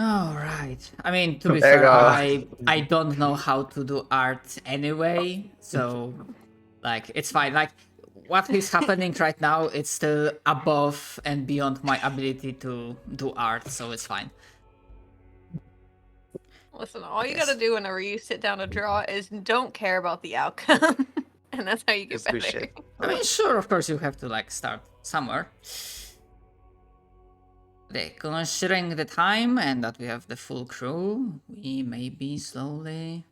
All right. I mean, to be There you fair, go. I don't know how to do art anyway, so like it's fine. Like what is happening right now, it's still above and beyond my ability to do art, so it's fine. Listen, all you Yes. gotta do whenever you sit down to draw is don't care about the outcome. And that's how you get Just do better. shit. I mean, sure, of course, you have to like start somewhere. Okay, considering the time and that we have the full crew, we may be slowly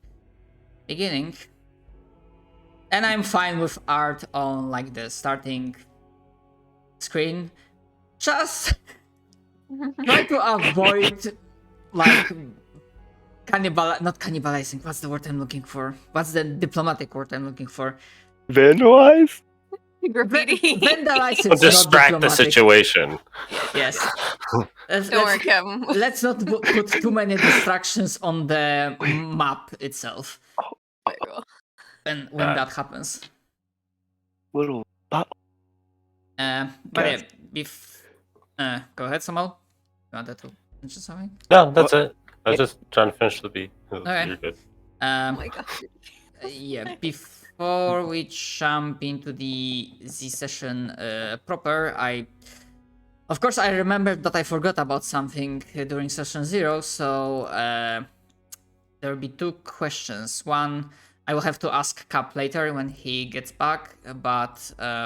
beginning. And I'm fine with art on like the starting screen. Just try to avoid like not cannibalizing. What's the word I'm looking for? What's the diplomatic word I'm looking for? Vandalize? Graffiti. Vandalize Well, is not distract the diplomatic. situation. Yes. Don't worry, Kevin. Let's not put too many distractions on the map itself. Very well. When that happens. Little. But Yes. yeah, go ahead, Samuel. You wanted to mention something? No, that's it. I was just trying to finish the beat. Okay. You're good. Oh my god. Yeah, before we jump into the session proper, of course I remembered that I forgot about something during session 0, so there will be 2 questions. One I will have to ask Cap later when he gets back, but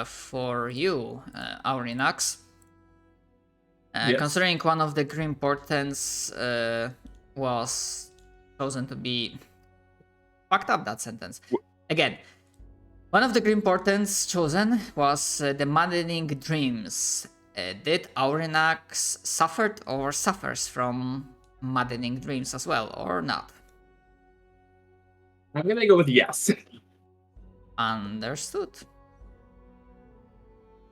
for you, Aurinax, Yes. considering one of the green portents was chosen to be... Fucked up that sentence. Again, one of the green portents chosen was the Maddening Dreams. Did Aurinax suffered or suffers from Maddening Dreams as well, or not? I'm gonna go with yes. Understood.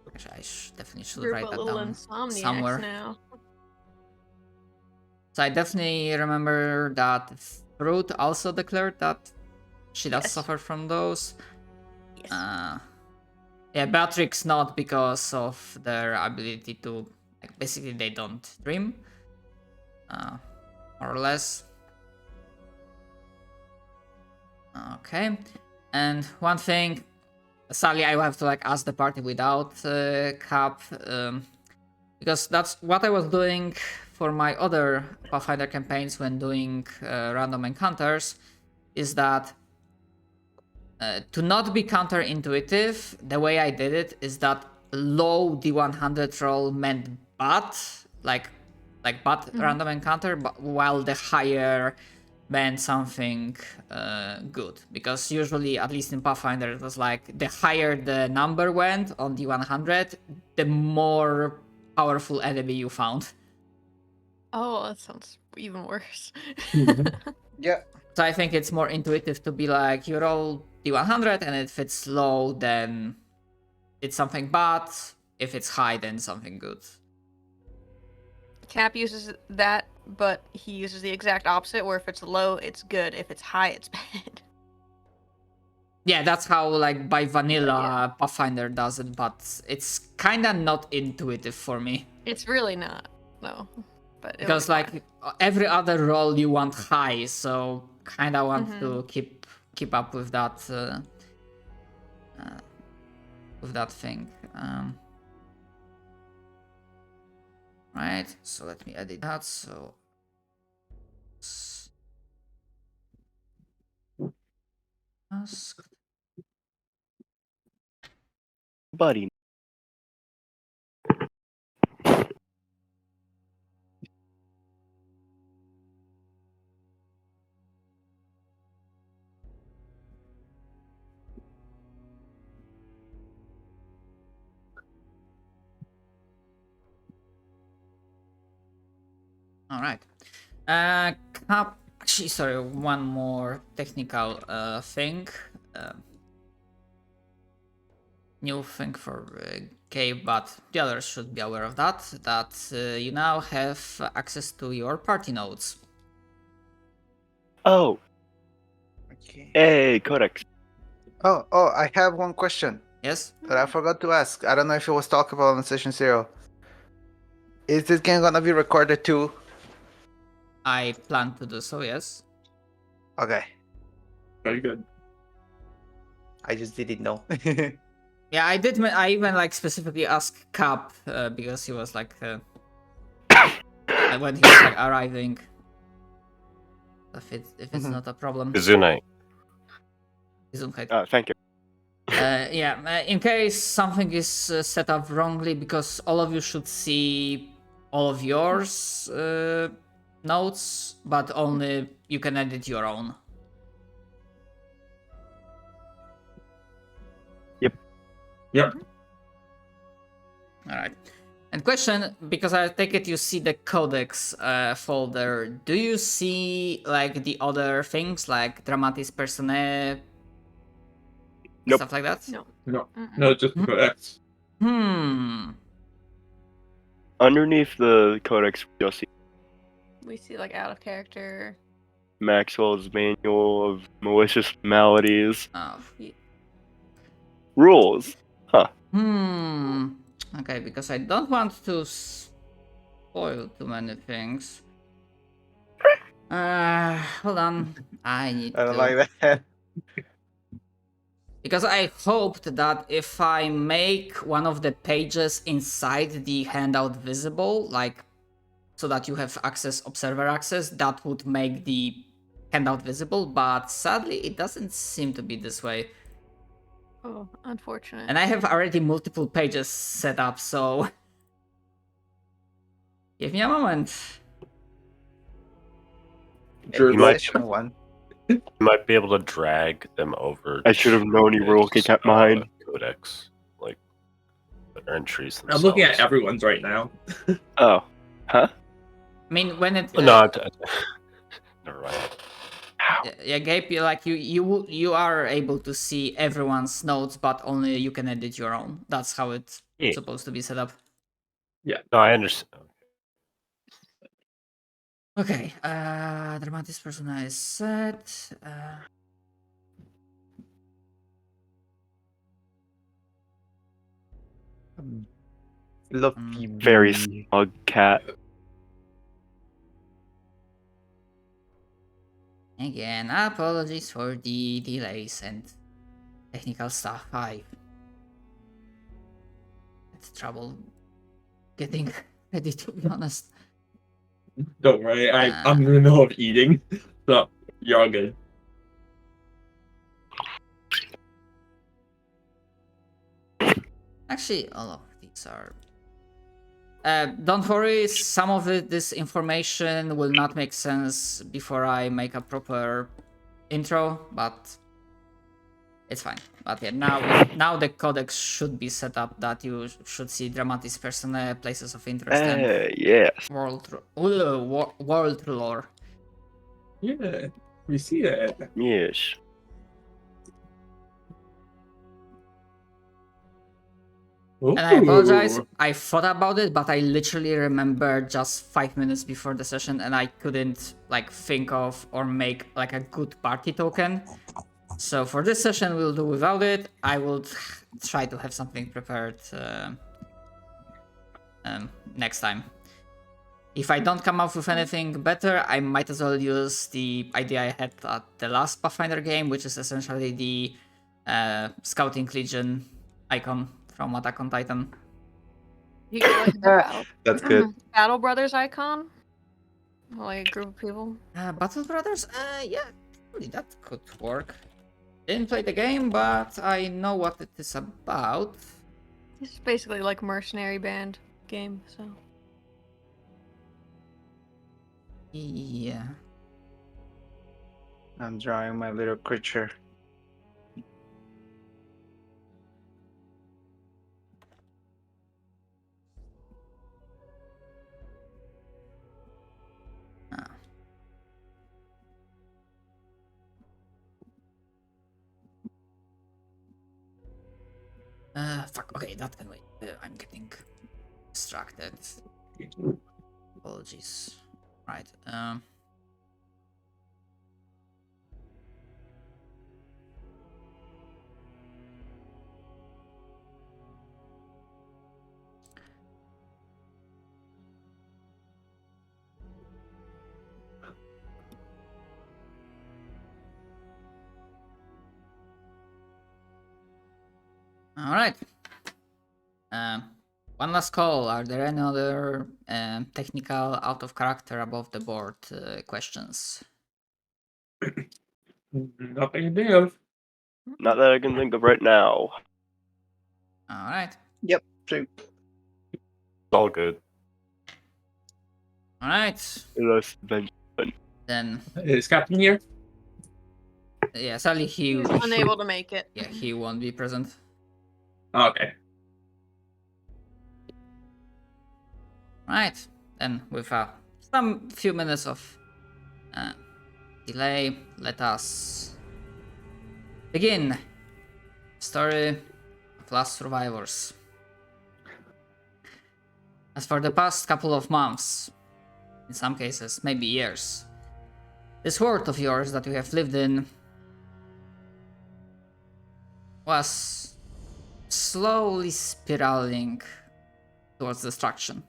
Actually, I definitely should Group write of that little down insomniacs somewhere. now. So I definitely remember that Fruit also declared that she does Yes. suffer from those. Yes. Yeah, Beatrix not because of their ability to, like, basically they don't dream, more or less. Okay, and one thing, sadly I will have to like ask the party without Cap, because that's what I was doing for my other Pathfinder campaigns when doing random encounters, is that to not be counterintuitive, the way I did it is that low D100 roll meant bad, like bad random encounter, but while the higher meant something good. Because usually, at least in Pathfinder, it was like the higher the number went on D100, the more powerful enemy you found. Oh, that sounds even worse. Yeah. So I think it's more intuitive to be like, you roll D100, and if it's low, then it's something bad. If it's high, then something good. Cap uses that, but he uses the exact opposite, where if it's low, it's good. If it's high, it's bad. Yeah, that's how, like, by vanilla Yeah. Pathfinder does it, but it's kind of not intuitive for me. It's really not, no. But Because, like, every other roll you want high, so kind of want to keep up with that thing. Right, so let me edit that. So ask. Buddy. All right. Actually, sorry, one more technical thing. New thing for Gabe, but the others should be aware of that. That you now have access to your party notes. Oh, Okay. hey, Codex. Oh, I have one question Yes. that I forgot to ask. I don't know if it was talked about on session 0. Is this game gonna be recorded too? I plan to do so, yes. Okay. Very good. I just didn't know. Yeah, I did. I even like specifically asked Cap because he was like when he was like arriving. If it's not a problem. Gesundheit. Gesundheit. Thank you. Yeah, in case something is set up wrongly, because all of you should see all of yours notes, but only you can edit your own. Yep. All right. And question, because I take it you see the codex folder. Do you see like the other things like Dramatis Personae, Nope. stuff like that? No. No, Mm-mm. no, just the X. Underneath the codex, you'll see We see like out of character. Maxwell's Manual of Malicious Maladies. Oh. Rules. Okay, because I don't want to spoil too many things. Hold on. I need I don't to. like that. Because I hoped that if I make one of the pages inside the handout visible, like so that you have observer access, that would make the handout visible, but sadly it doesn't seem to be this way. Oh, unfortunate. And I have already multiple pages set up, so give me a moment. Sure, might- Session 1. You might be able to drag them over. I should have known you were looking at mine. Codex, like the entries I'm themselves. looking at everyone's right now. Oh. Huh? I mean, when it No, never mind. yeah, Gabe, you are able to see everyone's notes, but only you can edit your own. That's how it's Yeah. supposed to be set up. No, I understand. Okay, Dramatis Persona is set. Lucky Very bee. smug cat. Again, apologies for the delays and technical stuff. I had trouble getting ready, to be honest. Don't worry, I'm in the middle of eating, so you're all good. Actually, all of these are. Don't worry, some of this information will not make sense before I make a proper intro, but it's fine. But yeah, now the codex should be set up that you should see Dramatis Personae, places of interest, and Yes. world lore. Yeah, we see that. Yes. And I apologize, I thought about it, but I literally remembered just 5 minutes before the session and I couldn't like think of or make like a good party token. So for this session we'll do without it. I will try to have something prepared next time. If I don't come up with anything better, I might as well use the idea I had at the last Pathfinder game, which is essentially the Scouting Legion icon from Attack on Titan. You get like a That's good. Battle Brothers icon? Like a group of people? Battle Brothers? Yeah, probably that could work. Didn't play the game, but I know what it is about. It's basically like a mercenary band game, so. Yeah. I'm drawing my little creature. Fuck, okay, that can wait. I'm getting distracted. Apologies. Right, All right. One last call. Are there any other technical out of character above the board questions? Nothing to think of. Not that I can think of right now. All right. True. All good. All right. Unless then Then Is Captain here? yeah, sadly He's unable to make it. yeah, he won't be present. Okay. Right. Then with some few minutes of delay, let us begin. Story of Last Survivors. As for the past couple of months, in some cases maybe years, this world of yours that you have lived in was slowly spiraling towards destruction.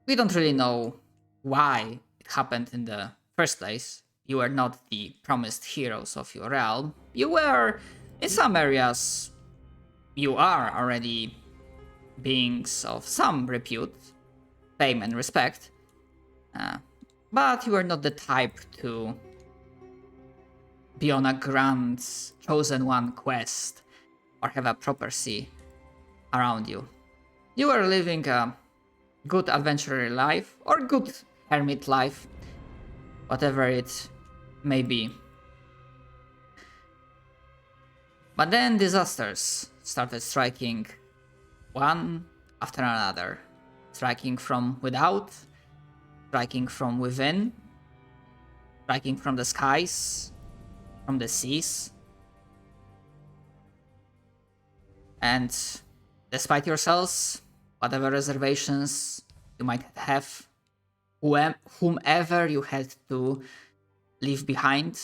We don't really know why it happened in the first place. You were not the promised heroes of your realm. You were, in some areas, you are already beings of some repute, fame and respect, but you were not the type to be on a grand chosen one quest or have a prophecy around you. You were living a good adventurer life or good hermit life, whatever it may be. But then disasters started striking one after another, striking from without, striking from within, striking from the skies, from the seas. And despite yourselves, whatever reservations you might have, whomever you had to leave behind,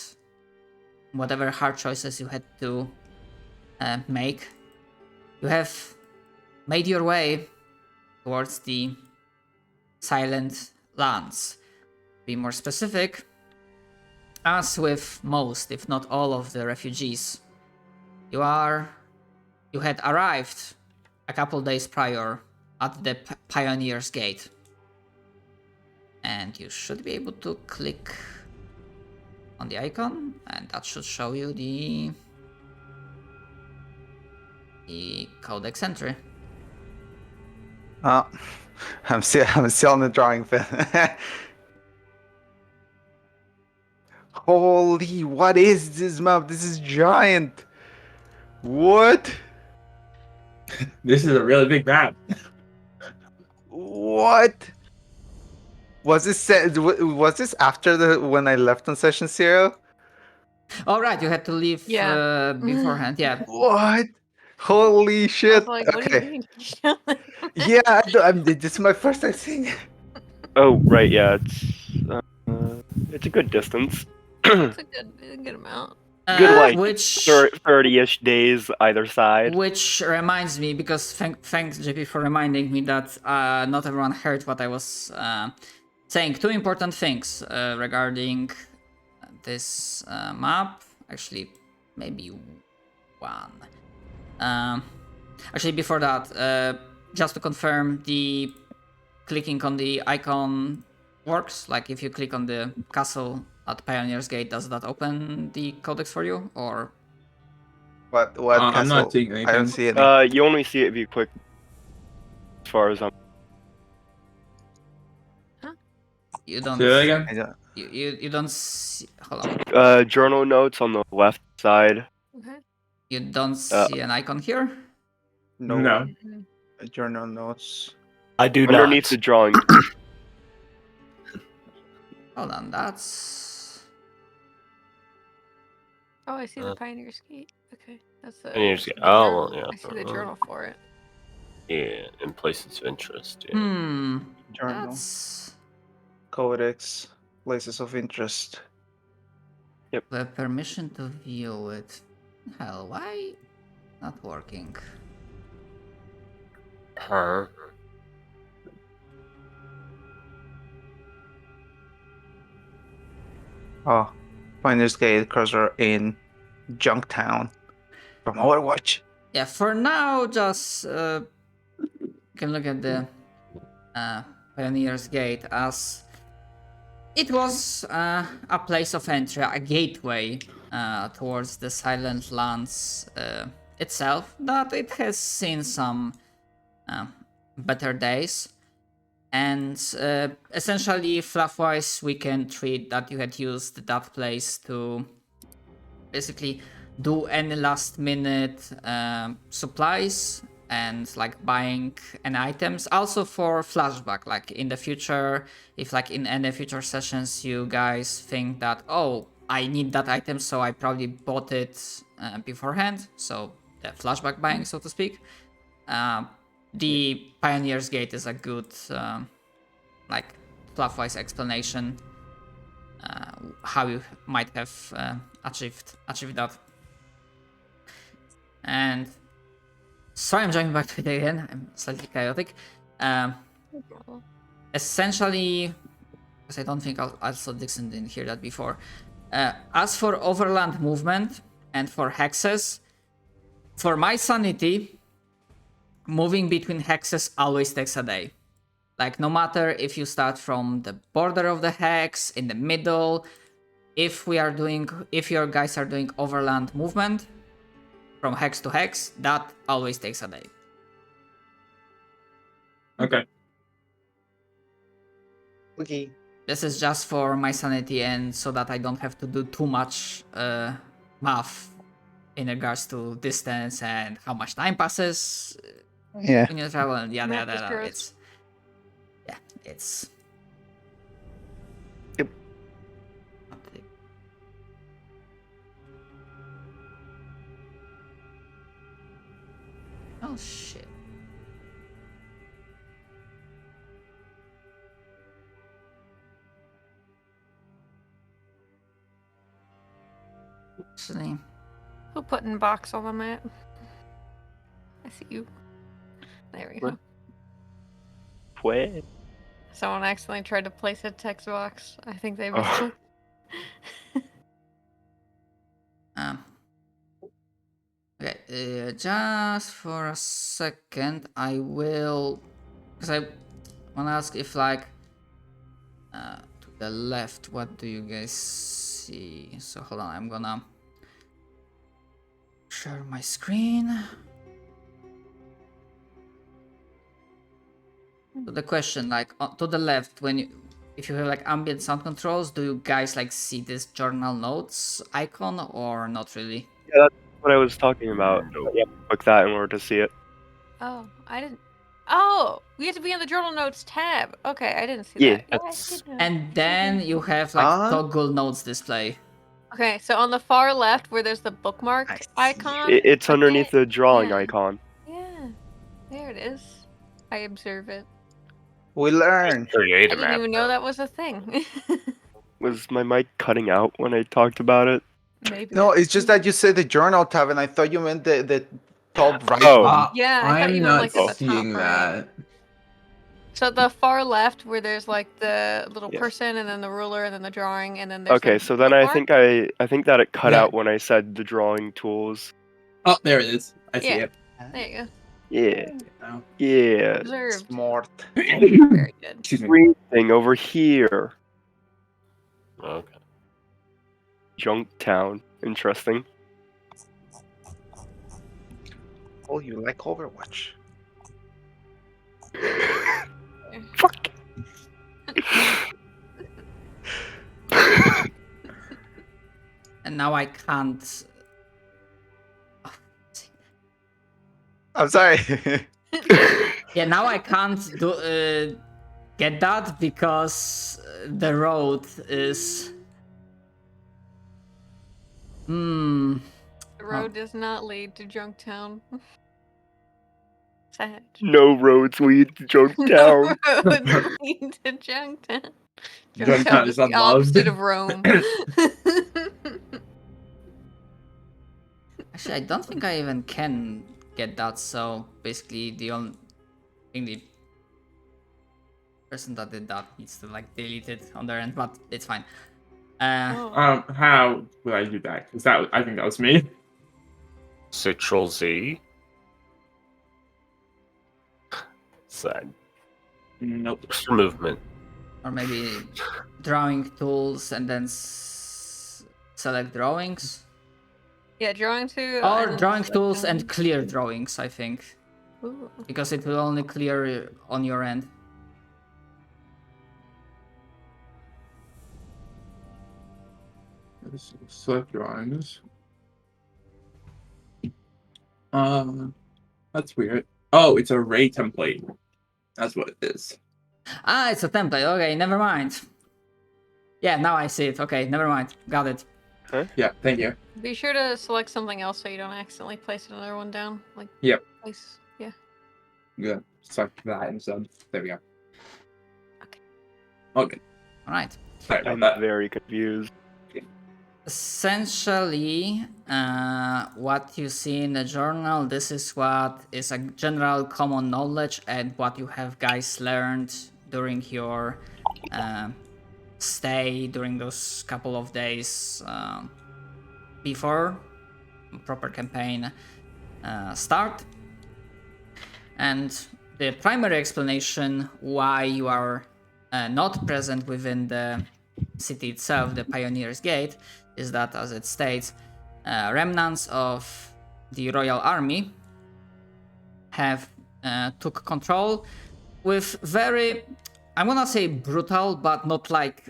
whatever hard choices you had to make, you have made your way towards the Silent Lands. To be more specific, as with most, if not all, of the refugees, you had arrived a couple days prior at the Pioneer's Gate. And you should be able to click on the icon, and that should show you the codex entry. Oh, I'm still on the drawing film. Holy, what is this map? This is giant. What? This is a really big map. What? Was this after when I left on session 0? All right, you had to leave Yeah. beforehand. Yeah. What? Holy I shit. was like, what do you mean? Yeah, this is my first time seeing it. Oh, right, yeah, it's a good distance. It's a good amount. Good, like, Which 30-ish days either side. which reminds me, because thanks JP for reminding me that not everyone heard what I was saying. Two important things regarding this map. Actually, maybe one. Actually, before that, just to confirm, the clicking on the icon works. Like if you click on the castle at Pioneer's Gate, does that open the codex for you, or? What I'm castle? not seeing I don't anything. see any. You only see it if you click. As far as I'm. You don't. Say that again? I don't. You don't see. Hold on. Journal notes on the left side. Okay. You don't see an icon here. No. Journal notes. I do Underneath not. the drawing. Hold on. That's. Oh, I see the Pioneer's Gate. Okay, that's the. Pioneer's Gate. the Oh, journal. well, yeah. I see the journal for it. Yeah, in places of interest. Yeah. Journal. That's. Codex. Places of interest. The permission to view it. Hell, why not working? Huh. Oh, Pioneer's Gate cursor in Junktown. From Overwatch. Yeah, for now, just you can look at the Pioneer's Gate as it was a place of entry, a gateway towards the Silent Lands itself, that it has seen some better days. And essentially, fluff-wise, we can treat that you had used that place to basically do any last-minute supplies and like buying any items. Also for flashback, like in the future, if like in any future sessions you guys think that, oh, I need that item, so I probably bought it beforehand. So the flashback buying, so to speak. The Pioneer's Gate is a good, like, fluff-wise explanation how you might have achieved that. And sorry, I'm jumping back to it again. I'm slightly chaotic. Essentially, because I don't think also Dixon didn't hear that before. As for overland movement and for hexes, for my sanity, moving between hexes always takes a day. Like, no matter if you start from the border of the hex, in the middle, if your guys are doing overland movement from hex to hex, that always takes a day. Okay. Okay. This is just for my sanity and so that I don't have to do too much math in regards to distance and how much time passes Yeah. when you travel and Math is yada. gross. It's Yep. Oh shit. Actually, Who put in box on the map? I see you. There we go. What? Where? Someone accidentally tried to place a text box. I think they Oh. Okay, just for a second, I will, because I want to ask if, like, to the left, what do you guys see? So hold on, I'm gonna share my screen. So the question, like, to the left, if you have like ambient sound controls, do you guys like see this journal notes icon or not really? Yeah, that's what I was talking about. But yeah, click that in order to see it. Oh, I didn't. Oh, we have to be on the journal notes tab. Okay, I didn't see Yeah, that. Yeah, I that's- did know. And then you have like toggle notes display. Okay, so on the far left where there's the bookmark I see. icon. It's click underneath it. the drawing Yeah. icon. Yeah, there it is. I observe it. We learn. I Create a didn't map. even know that was a thing. Was my mic cutting out when I talked about it? Maybe. No, it's just that you said the journal tab, and I thought you meant the top right Oh. one. Yeah, I thought I'm you meant not like at the top seeing right. that. So the far left where there's like the little Yeah. person and then the ruler and then the drawing and then there's Okay, the so then I bookmark? think I think that it cut Yeah. out when I said the drawing tools. Oh, there it is. I see Yeah. it. There you go. Yeah, Now. yeah. Observed. Smart. Very good. Excuse me. Green thing over here. Okay. Junktown. Interesting. Oh, you like Overwatch? Fuck. And now I can't. I'm sorry. Yeah, now I can't get that because the road is. The road does not lead to Junktown. Sad. No roads lead to Junktown. No roads lead to Junktown. Junktown is the unloved. opposite of Rome. Actually, I don't think I even can get that. So basically, the only thing the person that did that needs to like delete it on their end, but it's fine. Oh. How would I do that? Because I think that was me. Control Z. Side. Nope. Just for movement. Or maybe drawing tools and then select drawings. Yeah, drawing to. Or and drawing select tools and drawings. clear drawings, I think. Ooh. Because it will only clear on your end. Select drawings. That's weird. Oh, it's a array template. That's what it is. Ah, it's a template. Okay, never mind. Yeah, now I see it. Okay, never mind. Got it. Yeah, thank you. Be sure to select something else so you don't accidentally place another one down. Like. Yep. Place. Yeah. Good. Select that instead. There we go. Okay. Okay. All right. Sorry about I'm that. very confused. Essentially, what you see in the journal, this is what is a general common knowledge and what you have guys learned during your stay, during those couple of days before proper campaign start. And the primary explanation why you are not present within the city itself, the Pioneer's Gate, is that, as it states, remnants of the Royal Army have took control with very, I'm gonna say brutal, but not like,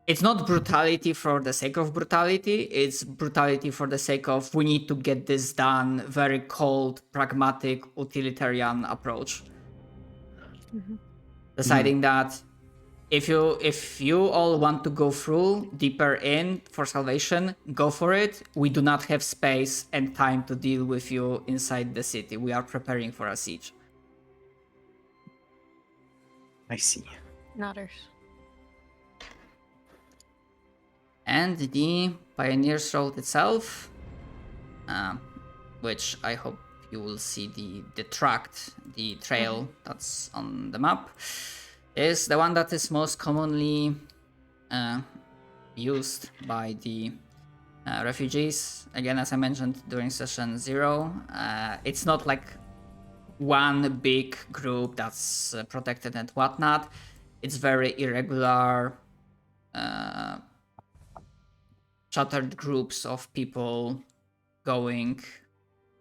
it's not brutality for the sake of brutality, it's brutality for the sake of we need to get this done, very cold, pragmatic, utilitarian approach. Deciding that if you all want to go through deeper in for salvation, go for it. We do not have space and time to deal with you inside the city. We are preparing for a siege. I see. Nodders. And the Pioneer's Road itself, which I hope you will see the tract, the trail that's on the map, is the one that is most commonly used by the refugees. Again, as I mentioned during session 0, it's not like one big group that's protected and whatnot. It's very irregular, shattered groups of people going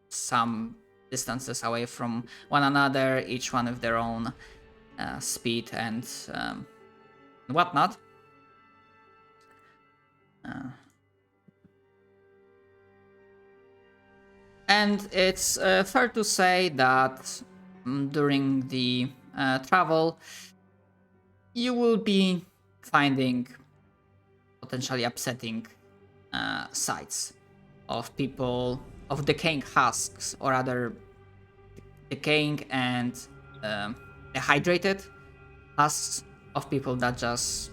some distances away from one another, each one with their own speed and whatnot. And it's fair to say that during the travel, you will be finding potentially upsetting sights of people, of decaying husks, or rather decaying and dehydrated husks of people that just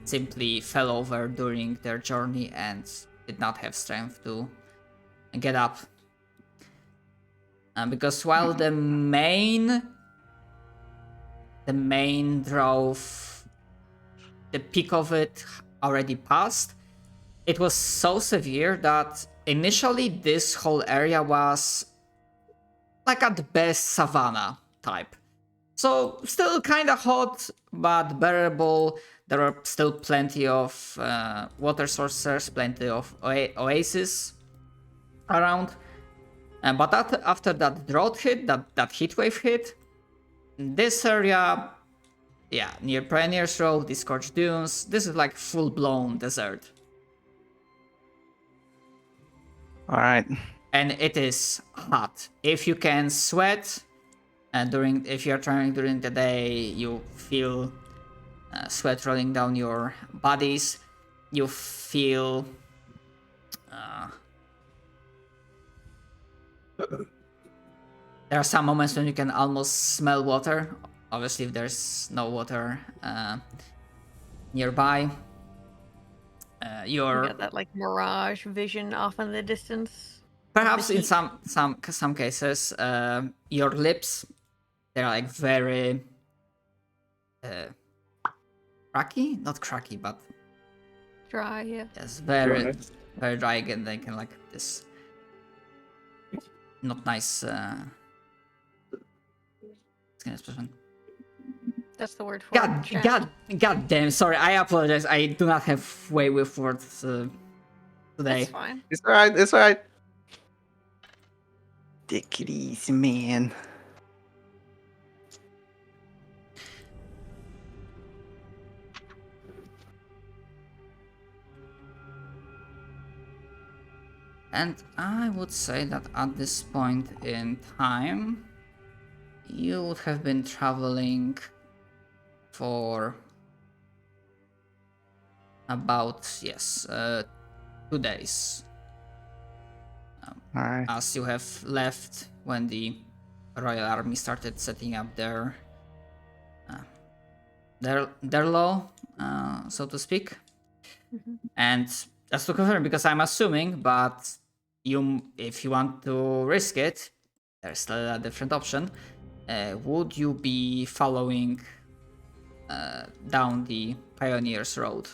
simply fell over during their journey and did not have strength to get up. Because while the main drove, the peak of it already passed, it was so severe that initially this whole area was like at best savanna type. So still kind of hot, but bearable. There are still plenty of water sources, plenty of oases around. But after that drought hit, that heat wave hit, this area, yeah, near Pioneer's Road, the Scorched Dunes, this is like full-blown desert. Alright. And it is hot. If you can sweat, if you're trying during the day, you feel sweat rolling down your bodies. You feel there are some moments when you can almost smell water. Obviously, if there's no water nearby, You got that like mirage vision off in the distance. perhaps in some cases, your lips, they're like very cracky, not cracky, but Dry, yeah. yes, very dry, and they can like this not nice skin expression. That's the word for God, it. Chat. God damn! Sorry, I apologize. I do not have way with words today. That's fine. It's alright. It's alright. Take it easy, man. And I would say that at this point in time, you would have been traveling for about 2 days. Alright. As you have left when the Royal Army started setting up their law, so to speak. And just to confirm, because I'm assuming, but if you want to risk it, there's still a different option. Would you be following down the Pioneers Road?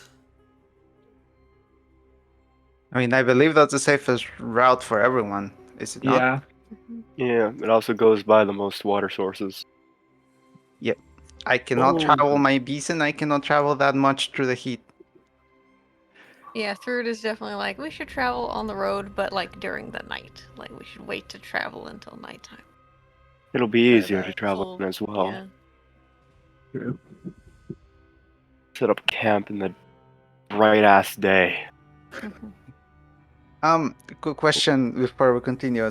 I mean, I believe that's the safest route for everyone, is it not? Yeah. Yeah, it also goes by the most water sources. I cannot Oh. travel my Bison. I cannot travel that much through the heat. Yeah, Thrud is definitely like, we should travel on the road, but like during the night. Like we should wait to travel until nighttime. It'll be easier to travel Full- as well. Yeah. True. Set up camp in the bright ass day. Quick question before we continue.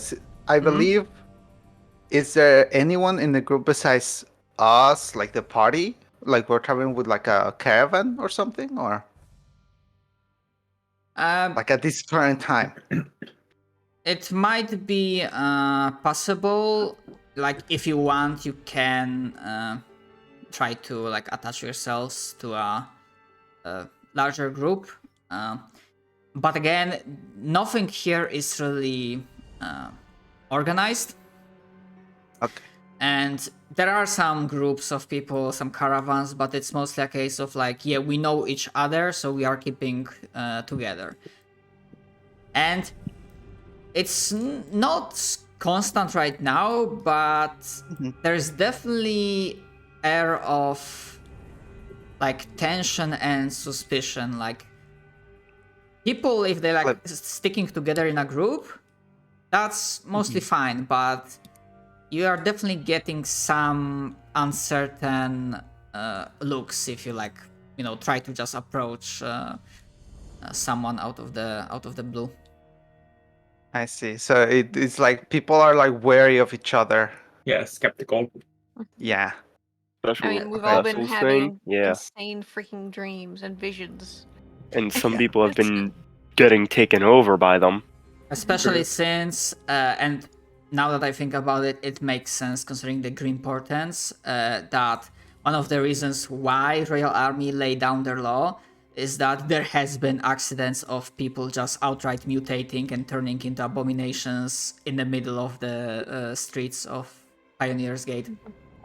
I Mhm. believe, is there anyone in the group besides us, like the party? Like we're traveling with like a caravan or something? Or like at this current time? It might be possible. Like, if you want, you can try to like attach yourselves to a larger group. But again, nothing here is really organized. Okay. And there are some groups of people, some caravans, but it's mostly a case of like, yeah, we know each other, so we are keeping together. And it's not constant right now, but there's definitely air of like tension and suspicion. Like, people, if they like sticking together in a group, that's mostly fine, but you are definitely getting some uncertain looks if you like, try to just approach someone out of the blue. I see. So it's like people are like wary of each other. Yeah, skeptical. Yeah. I Especially mean, we've with all the been vessels having thing. Yeah. insane freaking dreams and visions. And some people have been getting taken over by them. Especially since, and now that I think about it, it makes sense considering the green portents, that one of the reasons why Royal Army lay down their law is that there has been accidents of people just outright mutating and turning into abominations in the middle of the streets of Pioneer's Gate.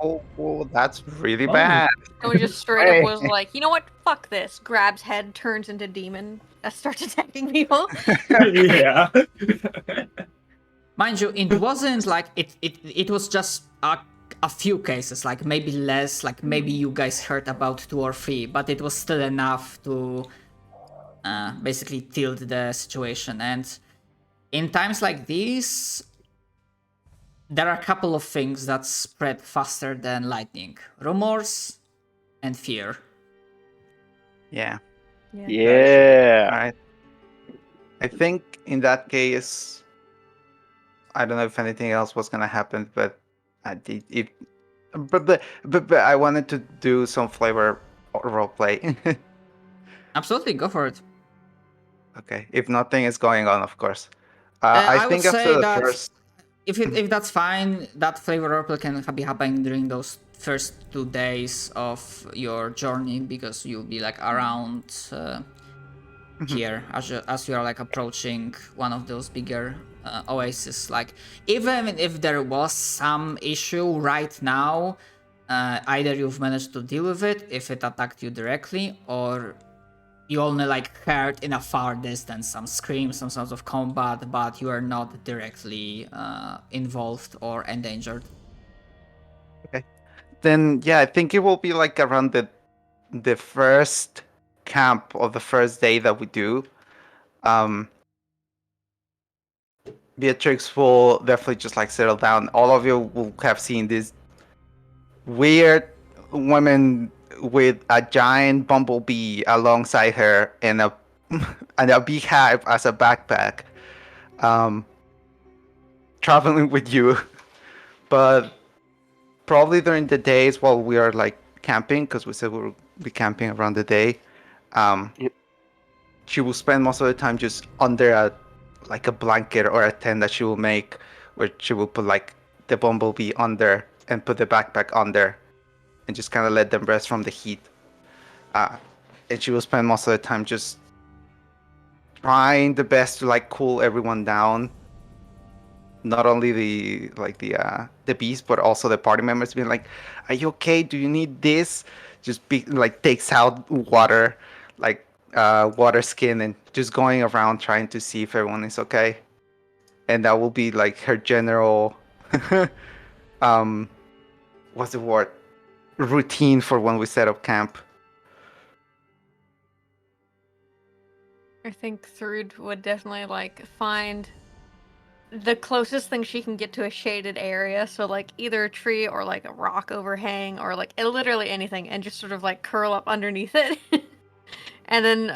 Oh, that's really Oh. bad. Someone just straight up was like, you know what? Fuck this. Grabs head, turns into demon, starts attacking people. Yeah. Mind you, it wasn't like it was just a few cases, like maybe less, like maybe you guys heard about 2 or 3, but it was still enough to basically tilt the situation. And in times like these, there are a couple of things that spread faster than lightning: rumors and fear. Yeah. Yeah. Alright. I think in that case, I don't know if anything else was gonna happen, but but I wanted to do some flavor roleplay. Absolutely, go for it. Okay, if nothing is going on, of course. I I would think say after the that first, if that's fine, that flavor roleplay can be happening during those first 2 days of your journey, because you'll be like around here as you are like approaching one of those bigger oases. Like, even if there was some issue right now, either you've managed to deal with it if it attacked you directly, or you only like heard in a far distance some screams, some sorts of combat, but you are not directly involved or endangered. Then yeah, I think it will be like around the first camp of the first day that we do. Beatrix will definitely just like settle down. All of you will have seen this weird woman with a giant bumblebee alongside her and a and a beehive as a backpack, traveling with you. But probably during the days while we are like camping, because we said we'll be camping around the day, Yep. she will spend most of the time just under a blanket or a tent that she will make, where she will put like the bumblebee under and put the backpack under, and just kind of let them rest from the heat. And she will spend most of the time just trying the best to like cool everyone down. Not only the beast, but also the party members being like, "Are you okay? Do you need this?" Just be like takes out water, like water skin, and just going around trying to see if everyone is okay. And that will be like her general, what's the word? Routine for when we set up camp. I think Thrud would definitely like find the closest thing she can get to a shaded area, so like either a tree or like a rock overhang or like literally anything, and just sort of like curl up underneath it. And then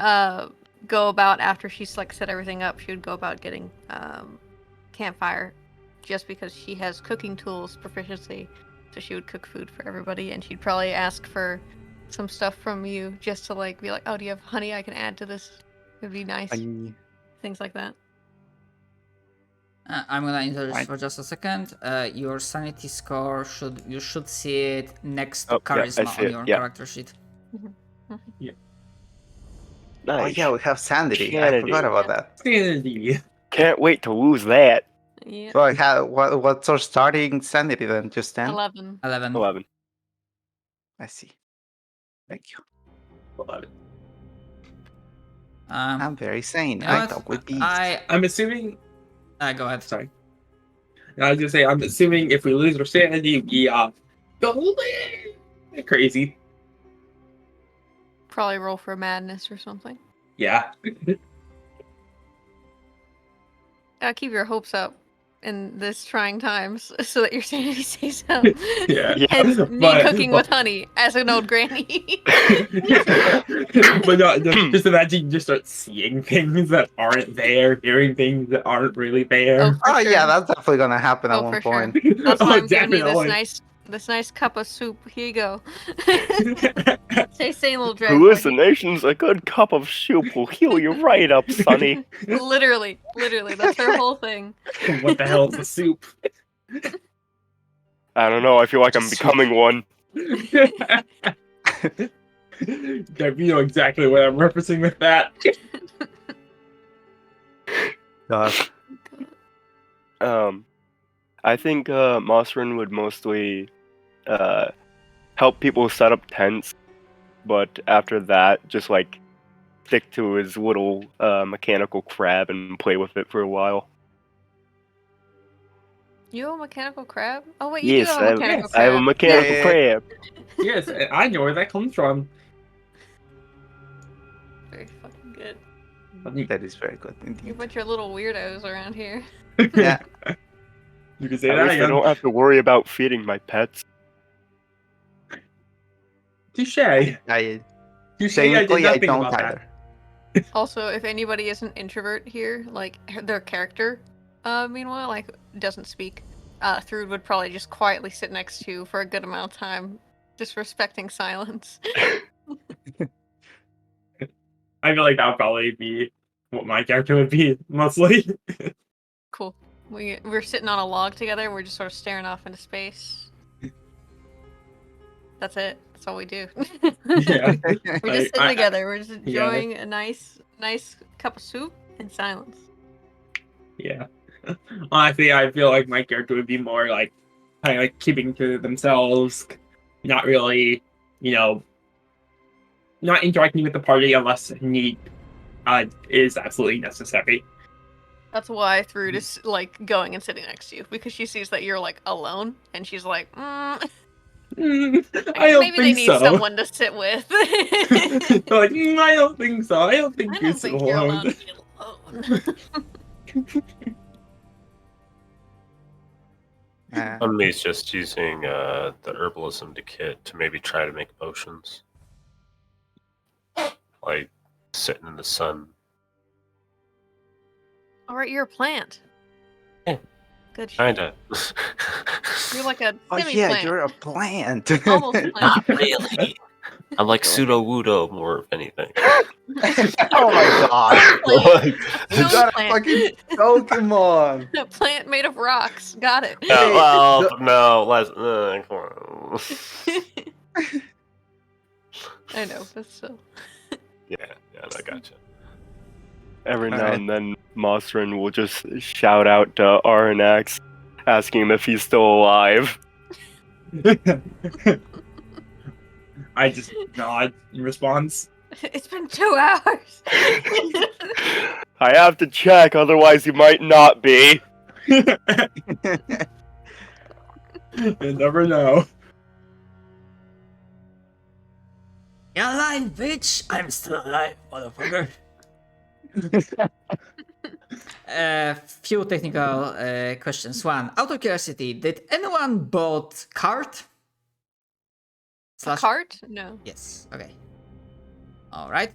go about, after she's like set everything up, she would go about getting campfire, just because she has cooking tools proficiency, so she would cook food for everybody, and she'd probably ask for some stuff from you just to like be like, oh, do you have honey I can add to this? It would be nice. Things like that. I'm gonna interrupt Fine. for just a second. Your sanity score you should see it next to Oh, yeah, I charisma see on it, your yeah. character sheet. Oh Nice. yeah, we have sanity. I Sanity. forgot about that. Sanity. Can't wait to lose that. Yeah. So what's our starting sanity then? Just 10? 11. 11. 11. I see. Thank you. You I'm very sane. know I what? talk with bees. I'm assuming. Go ahead. Sorry. I was gonna say, I'm assuming if we lose our sanity, we go a little bit crazy. Probably roll for madness or something. Yeah. Keep your hopes up in this trying times so that your sanity stays up. Yeah. Hence, me But- cooking with honey as an old granny. But no, just imagine you just start seeing things that aren't there, hearing things that aren't really there. Oh, for Oh sure. yeah, that's definitely gonna happen at Oh, one for sure. point. That's why Oh, I'm giving you definitely. this nice cup of soup. Here you go. Stay sane, little dragon. Hallucinations, a good cup of soup will heal you right up, Sonny. Literally, that's her whole thing. What the hell is a soup? I don't know, I feel like I'm Just becoming one. You know exactly what I'm referencing with that. I think Mosrin would mostly help people set up tents, but after that, just like stick to his little mechanical crab and play with it for a while. You have a mechanical crab? Oh wait, you Yes, do have a mechanical I have crab. a mechanical Yeah. crab. Yes, I know where that comes from. Very fucking good. That is very good You indeed. bunch of little weirdos around here. Yeah. You can say At that least I again. don't have to worry about feeding my pets. Touche. I Touche. I did technically I nothing don't about either. that. Also, if anybody is an introvert here, like their character, meanwhile, like doesn't speak, Thrud would probably just quietly sit next to you for a good amount of time, just respecting silence. I feel like that would probably be what my character would be, mostly. Cool. We're sitting on a log together. We're just sort of staring off into space. That's it. That's all we do. Yeah. We're just sitting together. We're just yeah. enjoying a nice cup of soup in silence. Yeah. Honestly, I feel like my character would be more like kind of like keeping to themselves, not really, not interacting with the party unless need is absolutely necessary. That's why Thrud is like going and sitting next to you because she sees that you're like alone, and she's like, I don't maybe they think need so. someone to sit with. They're like, I don't think so. I don't think I you're don't think you're alone. allowed to be alone. Unme's just using the herbalism kit to maybe try to make potions. Like sitting in the sun. Alright, you're a plant. Yeah. Good shit. Kinda. You're like a Oh semi-plant. yeah, you're a plant. Almost plant. Not really. I'm like pseudo Wudo more of anything. Oh my god. Plant. You got a fucking Pokemon. A plant made of rocks. Got it. Well, no, less. Come on. I know, but still. Yeah, I gotcha. Every now Alright. and then, Mosrin will just shout out to Arnex, asking him if he's still alive. I just nod in response. It's been 2 hours. I have to check, otherwise he might not be. You never know. You're alive, bitch! I'm still alive, motherfucker. Few technical questions. One, out of curiosity, did anyone bought cart? A cart? No. Yes. Okay. All right.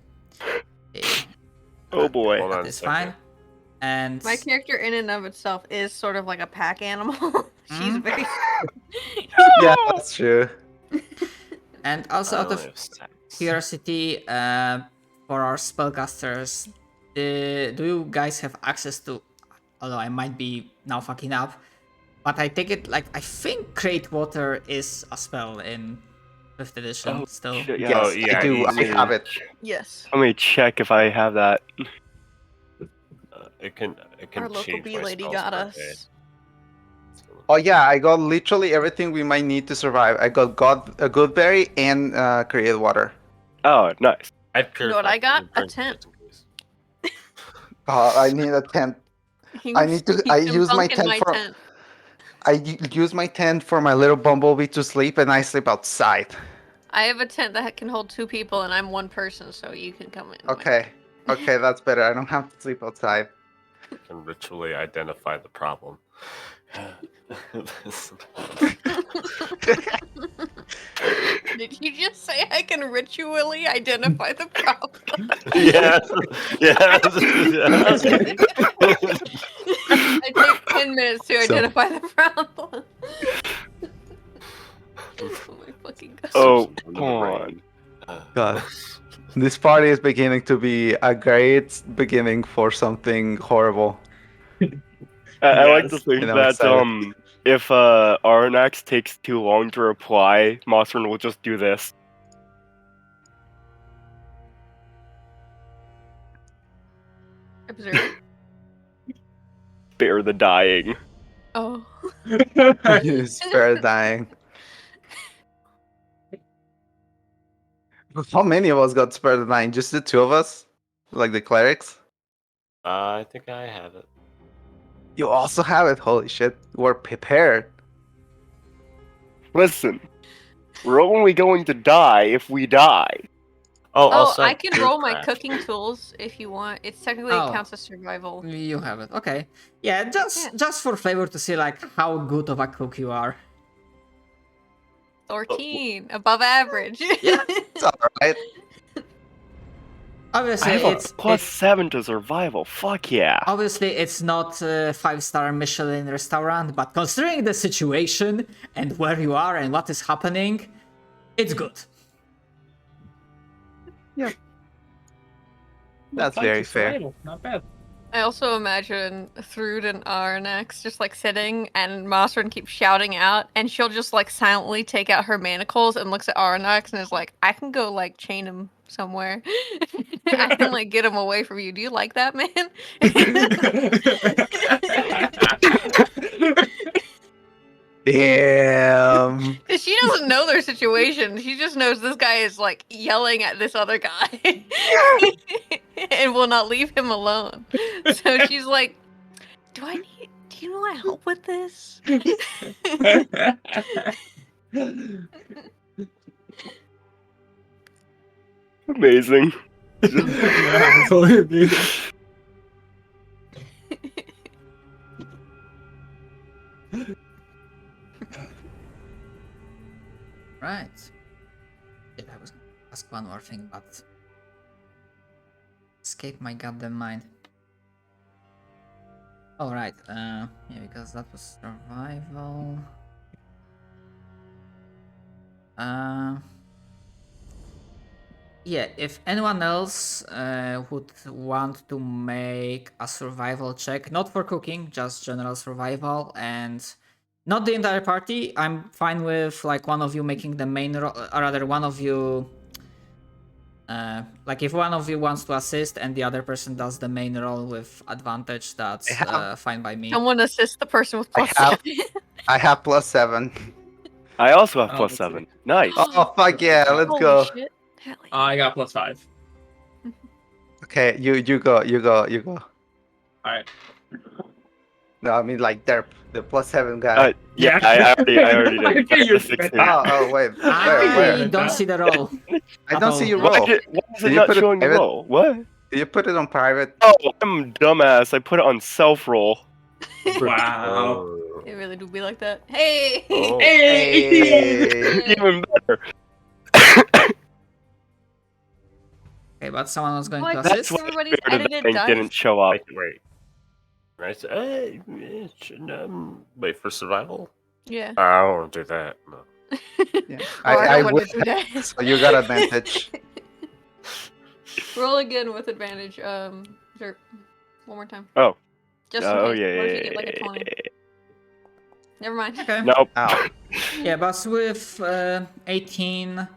Okay, Oh boy. Hold on that a is second. fine. And My character in and of itself is sort of like a pack animal. She's Mhm. very... Yeah, that's true. and also I out only of have stats. curiosity, for our spellcasters, do you guys have access to? Although I might be now fucking up, but I take it like I think Create Water is a spell in 5th edition Oh, still. shit, Yes, Oh, yeah, I do. I easy. have it. Yes. Let me check if I have that. It can Our local change bee my lady spells got per us. day. Oh yeah, I got literally everything we might need to survive. I got a Goodberry and Create Water. Oh, nice. I'd You know what I got? A tent. I need a tent. I need to. I use my tent for. Use my tent for my little bumblebee to sleep, and I sleep outside. I have a tent that can hold 2 people, and I'm 1 person, so you can come in. Okay. Okay, that's better. I don't have to sleep outside. Can ritually identify the problem. Did you just say I can ritually identify the problem? yeah. I take 10 minutes to identify the problem. Oh my fucking god. Oh, Some come brain. on. God. This party is beginning to be a great beginning for something horrible. I like to Yes. think And I'm that excited. if Arnex takes too long to reply, Mosrin will just do this. Observe. Spare the dying. Oh. Spare dying. How many of us got spared dying? Just the 2 of us? Like the clerics? I think I have it. You also have it. Holy shit. We're prepared. Listen, we're only going to die if we die. Oh, Oh, also I can roll my craft. cooking tools if you want. It's technically Oh. it counts as survival. You have it. Okay. Yeah, just for flavor to see like how good of a cook you are. 14, above average. It's alright. Obviously, I have a it's plus 7 to survival. Fuck yeah. obviously it's not a 5-star Michelin restaurant, but considering the situation and where you are and what is happening, it's good. That's very fair. Not bad. I also imagine Thrud and Arnex just like sitting and Mosrin keeps shouting out and she'll just like silently take out her manacles and looks at Arnex and is like, I can go like chain him somewhere. I can like get him away from you. Do you like that, man? Damn. Because she doesn't know their situation. She just knows this guy is like yelling at this other guy and will not leave him alone. So she's like, do you want help with this? Amazing. Yeah, totally amazing. Right. Yeah, I was gonna ask one more thing, but escaped my goddamn mind. All right. Yeah, because that was survival. Yeah, if anyone else would want to make a survival check, not for cooking, just general survival, and not the entire party, I'm fine with like one of you making the main role, or rather one of you, like if one of you wants to assist and the other person does the main role with advantage, that's fine by me. Someone assist the person with plus have- 7. I have +7. I also have Oh, plus let's 7. see. Nice. Oh fuck yeah, let's Holy go. shit. Hell yeah. I got +5. Okay, you go. Alright. No, I mean like Derp, the +7 guy. Yeah, I already did. Okay, That's you're the 16. Oh wait, I where? don't see the roll. I don't see your Why roll. is it Did you not put it showing the private? roll? What? Did you put it on private? Oh, I'm dumbass. I put it on self roll. Wow. Oh. It really do be like that. Hey! Oh. Hey. Even better. Okay, but someone was going Oh, to I assist. That's why Everybody's the spirit of the edited thing dice. didn't show up. Wait. Right. Wait for survival. Yeah. I don't want to do that. No. Yeah. Oh, I I don't want would. to do that. So you got advantage. Roll again with advantage. Zerp. One more time. Oh. Just in Oh case. yeah, What if yeah, you get like a 20? Never mind. Okay. Nope. Ow. Yeah, but with 18,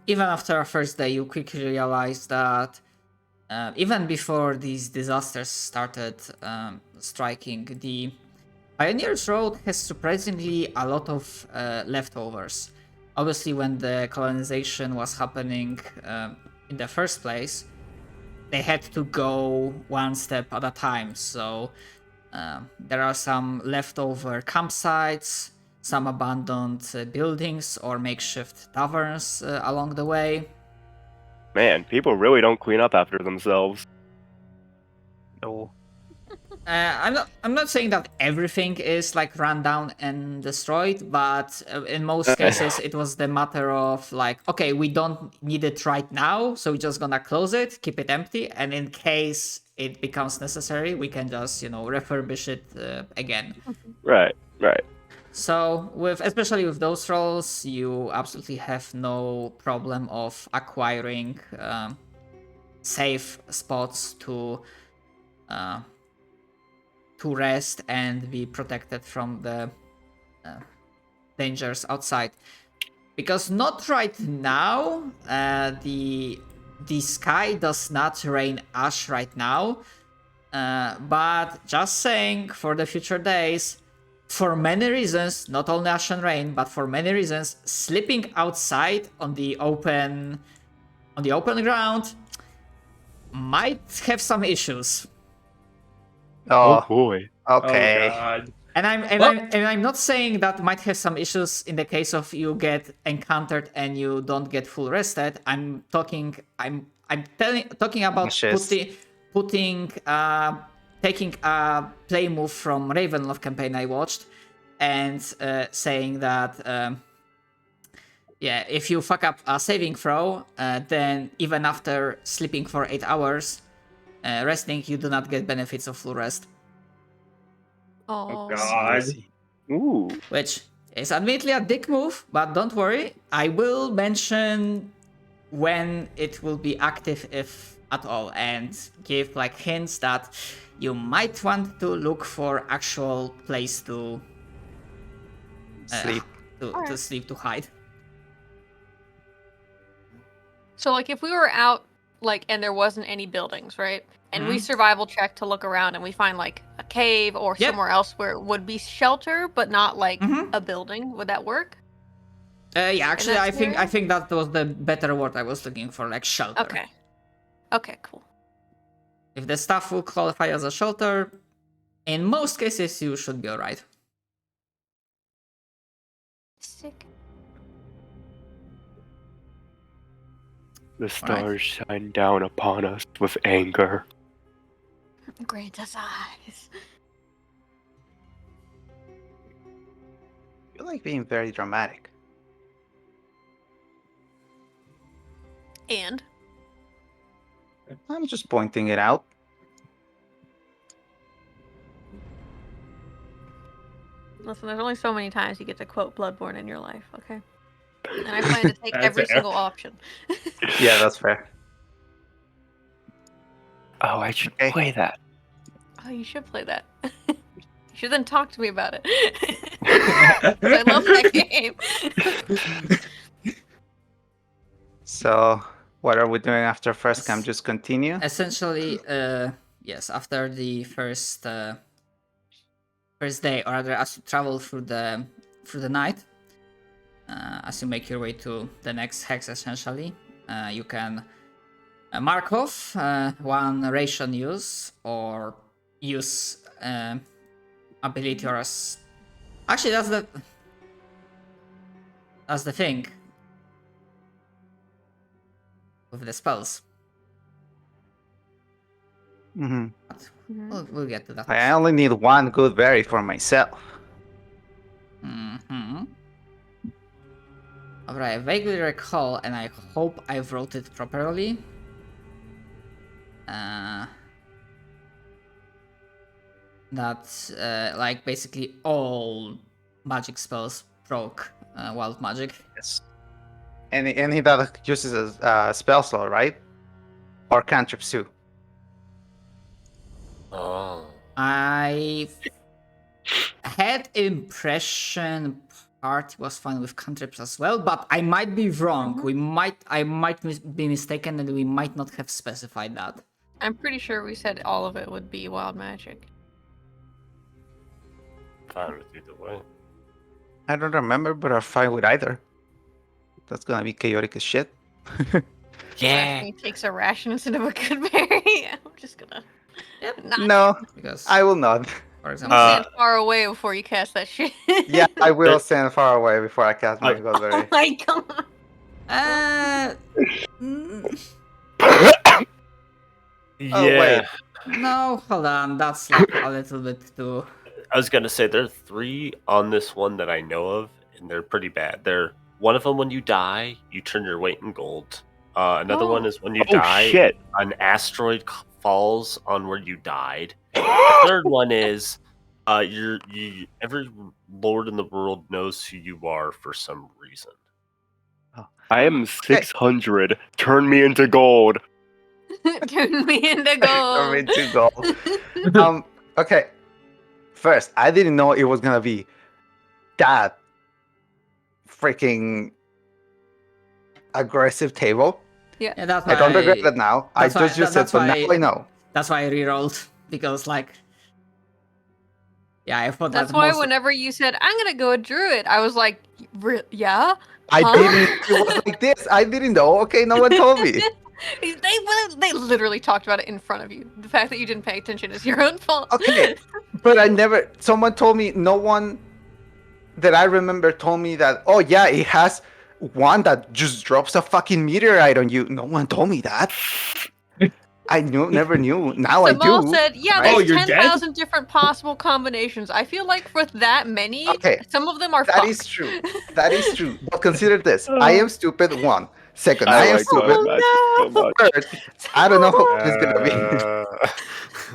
even after our first day, you quickly realize that even before these disasters started striking, the Pioneers Road has surprisingly a lot of leftovers. Obviously, when the colonization was happening in the first place, they had to go one step at a time, so there are some leftover campsites, some abandoned buildings or makeshift taverns along the way. Man, people really don't clean up after themselves. No. I'm not saying that everything is like run down and destroyed, but in most cases it was the matter of like, okay, we don't need it right now, so we're just gonna close it, keep it empty, and in case it becomes necessary, we can just refurbish it again. Right. So especially with those roles, you absolutely have no problem of acquiring safe spots to rest and be protected from the dangers outside. Because not right now, the sky does not rain ash right now, but just saying, for the future days, for many reasons, not only ash and rain, but for many reasons, sleeping outside on the open ground might have some issues. Oh, boy. okay. Oh god. And I'm not saying that might have some issues in the case of you get encountered and you don't get full rested. I'm talking about Shit. taking a play move from Ravenloft campaign I watched and saying that if you fuck up a saving throw, then even after sleeping for 8 hours, resting, you do not get benefits of full rest. Oh, God. Ooh. Which is admittedly a dick move, but don't worry, I will mention when it will be active, if at all, and give like hints that you might want to look for actual place to Sleep. to sleep, to hide. So, like, if we were out and there wasn't any buildings, right? And we Mhm. survival check to look around, and we find like a cave or Yep. somewhere else where it would be shelter, but not like Mhm. a building. Would that work? Yeah, actually, that I scenario? think that was the better word I was looking for, like shelter. Okay. Okay, cool. If the stuff will qualify as a shelter, in most cases you should be alright. Sick. The stars shine down upon us with anger. Grant us eyes. You like being very dramatic. And I'm just pointing it out. listen, there's only so many times you get to quote Bloodborne in your life, okay? And I plan to take That's every fair. single option. Yeah, that's fair. Oh, I should Okay. play that. Oh, you should play that. You should then talk to me about it. 'Cause I love that game. So, what are we doing after first camp? Yes. Just continue? Essentially, yes, after the first day, or rather, as you travel through the night, as you make your way to the next hex, essentially, you can mark off one ration use or use ability or as. Actually, that's the thing with the spells. Mm-hmm. We'll get to that. I only need one good berry for myself. Mm-hmm. Alright, I vaguely recall, and I hope I wrote it properly. That like basically all magic spells proc wild magic. Yes. Any that uses a spell slot, right? Or cantrips too. Oh. I had impression party was fine with cantrips as well, but I might be wrong. I might be mistaken, and we might not have specified that. I'm pretty sure we said all of it would be wild magic. Fine with either way. I don't remember, but I'm fine with either. That's gonna be chaotic as shit. Yeah. He takes a ration instead of a good berry. I'm just gonna. Yep. Not No, Because I will not. for example, stand far away before you cast that shit. Yeah, I will stand far away before I cast my Oh. Oh Goldberry. my god. Oh, Yeah. wait. No, hold on. That's like a little bit too. I was gonna say there are 3 on this one that I know of, and they're pretty bad. They're one of them when you die, you turn your weight in gold. Another one is when you Oh die, shit! an asteroid falls on where you died. The third one is every lord in the world knows who you are for some reason. I am 600. Turn me into gold. Turn me into Turn gold. me into gold. Okay. First, I didn't know it was gonna be that freaking aggressive table. Yeah, that's I don't why- regret it now. I that's why- just used it, that's but now why- I know. That's why I rerolled because like. Yeah, I thought That's that why most- whenever you said I'm gonna go a druid, I was like, yeah. I Huh? didn't. It was like this. I didn't know. Okay, no one told me. They literally talked about it in front of you. The fact that you didn't pay attention is your own fault. Okay, but I never. Someone told me. No one that I remember told me that. Oh yeah, it has one that just drops a fucking meteorite on you. No one told me that. I never knew. Now I Samal do. said, yeah, right? Oh, there's you're dead? 10,000 different possible combinations. I feel like for that many, Okay, some of them are That fucked. is true. That is true. But consider this: I am stupid. One. Second, I I am like stupid. wild magic so much. Third, I don't know who it's gonna be.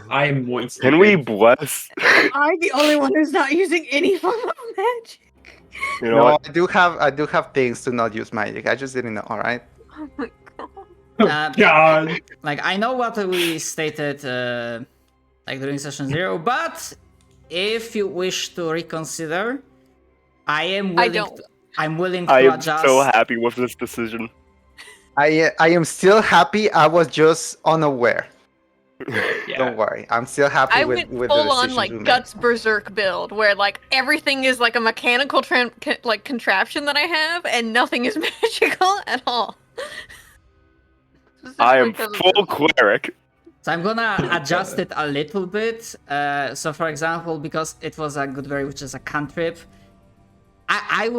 I am moist. Can we bless? I'm the only one who's not using any form of magic. You know No, what? I do have things to not use magic. I just didn't know. All right. Oh my god. God. Like I know what we stated like during session 0, but if you wish to reconsider, I'm willing don't. to I am adjust. so happy with this decision. I am still happy. I was just unaware. Yeah. Don't worry. I'm still happy I with went the full on decisions like we made. guts berserk build, where like everything is like a mechanical like contraption that I have, and nothing is magical at all. I am Specifically 'cause of full this. cleric. So I'm gonna adjust it a little bit. So for example, because it was a good berry, which is a cantrip, I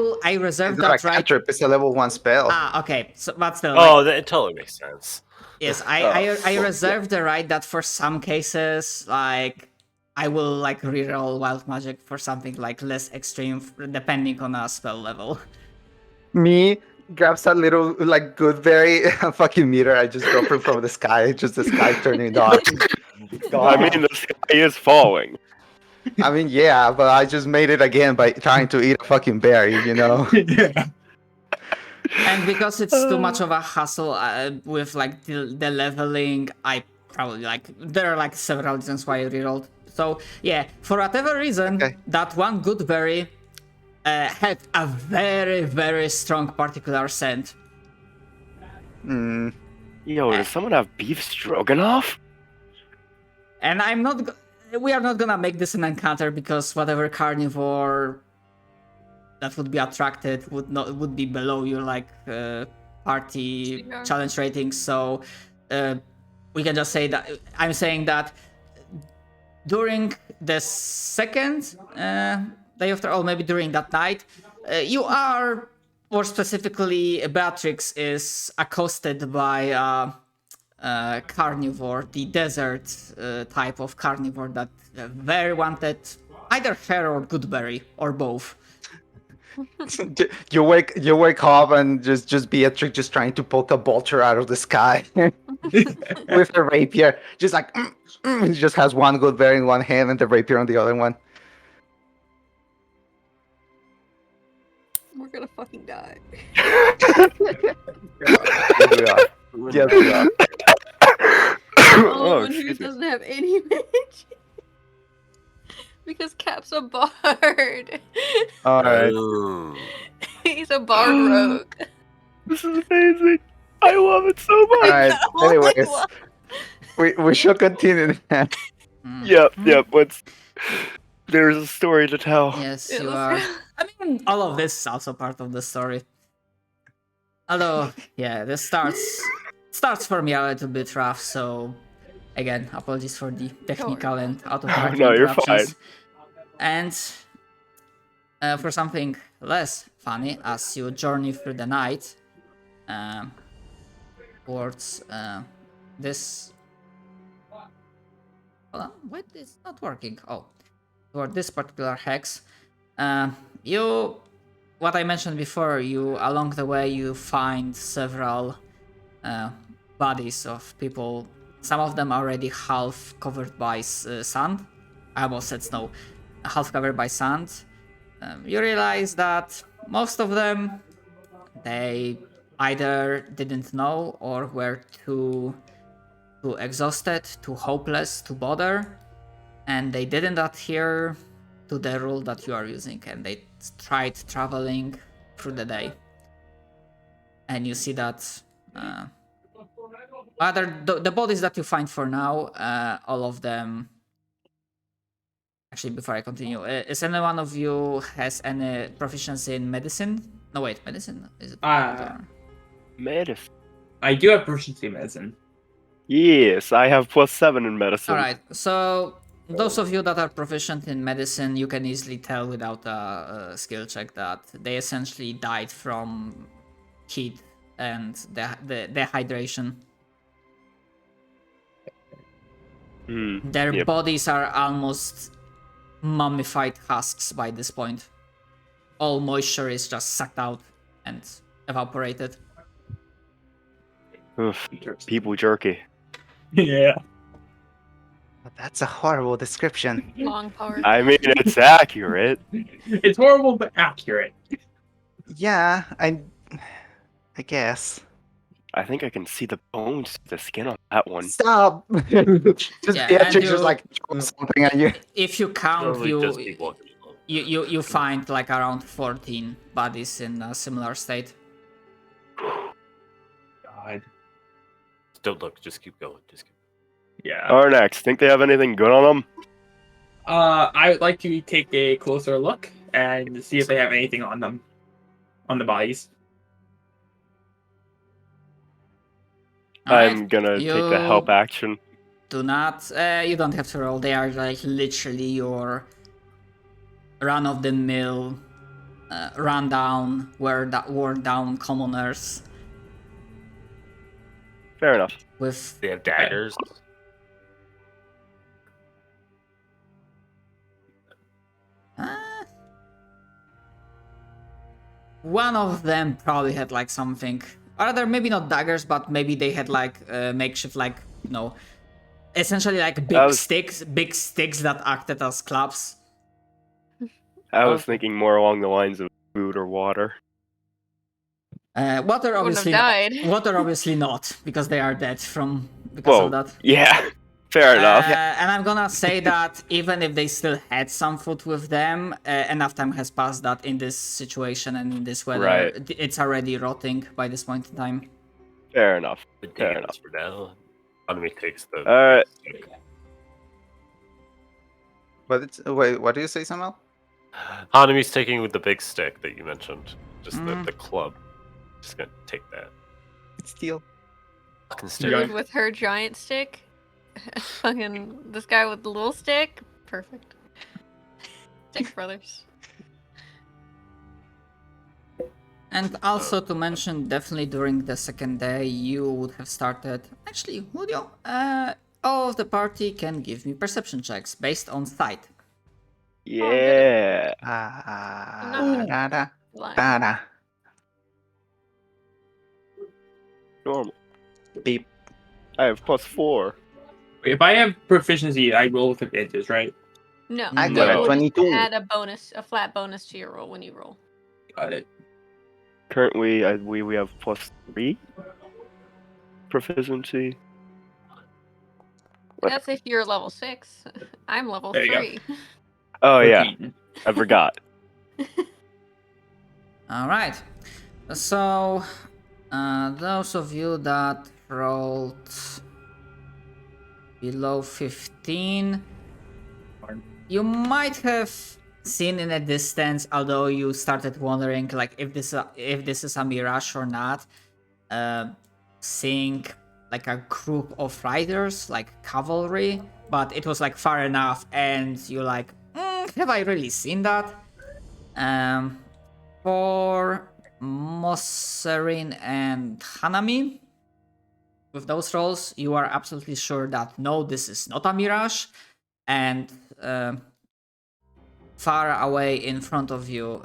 reserve It's not a that right. cantrip. It's a level 1 spell. Ah, okay. So but still, Oh, that totally makes sense. yes, Oh, I fuck reserve the right that for some cases, like I will like reroll wild magic for something like less extreme, depending on a spell level. Me grabs that little like goodberry fucking meter. I just drop it from the sky. Just the sky turning dark. I mean, the sky is falling. I mean, yeah, but I just made it again by trying to eat a fucking berry. You know. Yeah. And because it's too much of a hassle with like the leveling, I probably like there are like several reasons why I rerolled. So yeah, for whatever reason, Okay. that one good berry had a very strong particular scent. Mm. Yo, does someone have beef stroganoff? And we are not gonna make this an encounter because whatever carnivore that would be attracted would be below your like party CR. challenge rating. So we can just say that I'm saying that during the second day after, or maybe during that night, you are, more specifically, Beatrix is accosted by carnivore, the desert type of carnivore that very wanted either her or Goodberry or both. You wake up and just Beatrix just trying to poke a vulture out of the sky with her rapier, just like he just has one good berry in one hand and the rapier on the other one. We're gonna fucking die. Yes, we are. Yes, we are. Oh, One who excuse me. doesn't have any magic. Because Cap's a bard. All right. Ooh. He's a bard rogue. This is amazing. I love it so All much. right. Oh my Anyways, God. we should continue. Yep. There's a story to tell. Yes, Yeah, you let's are. go. I mean, all of this is also part of the story. Although, yeah, this starts for me a little bit rough. So, again, apologies for the technical and out of party No, you're interruptions. And for something less funny, as you journey through the night towards this. Hold on, wait, it's not working. Oh, toward this particular hex. What I mentioned before, along the way you find several bodies of people. Some of them already half covered by sand. I almost said snow. Half covered by sand. You realize that most of them, they either didn't know or were too exhausted, too hopeless to bother, and they didn't adhere to the rule that you are using, and they tried traveling through the day. And you see that the bodies that you find for now, all of them. Actually, before I continue, is any one of you has any proficiency in medicine? No, wait, medicine? Is it? Medicine. I do have proficiency in medicine. Yes, I have +7 in medicine. All right, so those of you that are proficient in medicine, you can easily tell without a skill check that they essentially died from heat and the dehydration. Their Yep. bodies are almost mummified husks by this point. All moisture is just sucked out and evaporated. Oof, people jerky. Yeah. That's a horrible description. Long power. I mean, it's accurate. It's horrible but accurate. Yeah, I guess. I think I can see the bones, the skin on that one. Stop. Just Yeah, Beatrix and just you- like throw something at you. If you count, Totally just be walking along. you find like around 14 bodies in a similar state. God. Don't look. Just keep going. Yeah. Arnex, think they have anything good on them? I would like to take a closer look and see if they have anything on them, on the bodies. I'm gonna take the help You action. do not. You don't have to roll. They are like literally your run-of-the-mill, rundown, worn-down commoners Fair enough. with. They have daggers. One of them probably had like something. Or other, maybe not daggers, but maybe they had like makeshift, like essentially like big sticks that acted as clubs. I was thinking more along the lines of food or water. Water obviously, died. water obviously not, because they are dead because of that. Yeah, fair enough. And I'm gonna say that even if they still had some food with them, enough time has passed that in this situation and in this weather, Right. it's already rotting by this point in time. Fair enough. The Fair daggers for now. Enemy takes the. Alright. stick. Wait, what do you say, Samuel? Hanami's taking with the big stick that you mentioned. Just Mm. the club. Just gonna take that. It's steel. Fucking stick. Yeah. Rude with her giant stick. Fucking this guy with the little stick. Perfect. Stick brothers. And also to mention, definitely during the second day, you would have started. Actually, would you? All of the party can give me perception checks based on sight. Yeah. not Da da Lying. da da. Normal. Beep. I have +4. If I have proficiency, I roll with advantage, right? No, I you got a will 22. add a flat bonus to your roll when you roll. Got it. Currently, we have +3 proficiency. What? That's if you're level 6. I'm level There you go. 3. Oh yeah, 14. I forgot. All right. So, those of you that rolled below 15, you might have seen in a distance, although you started wondering like if this is a mirage or not, seeing like a group of riders, like cavalry, but it was like far enough, and you're like, have I really seen that? For Mosserin and Hanami, with those rolls, you are absolutely sure that no, this is not a mirage, and far away in front of you,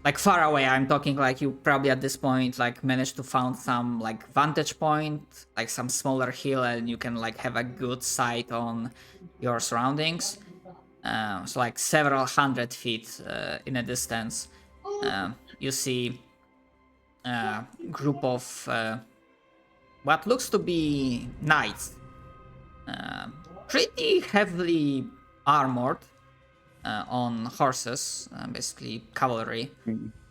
like far away, I'm talking like you probably at this point like managed to find some like vantage point, like some smaller hill, and you can like have a good sight on your surroundings. So like several hundred feet in a distance, you see a group of what looks to be knights, pretty heavily armored on horses, basically cavalry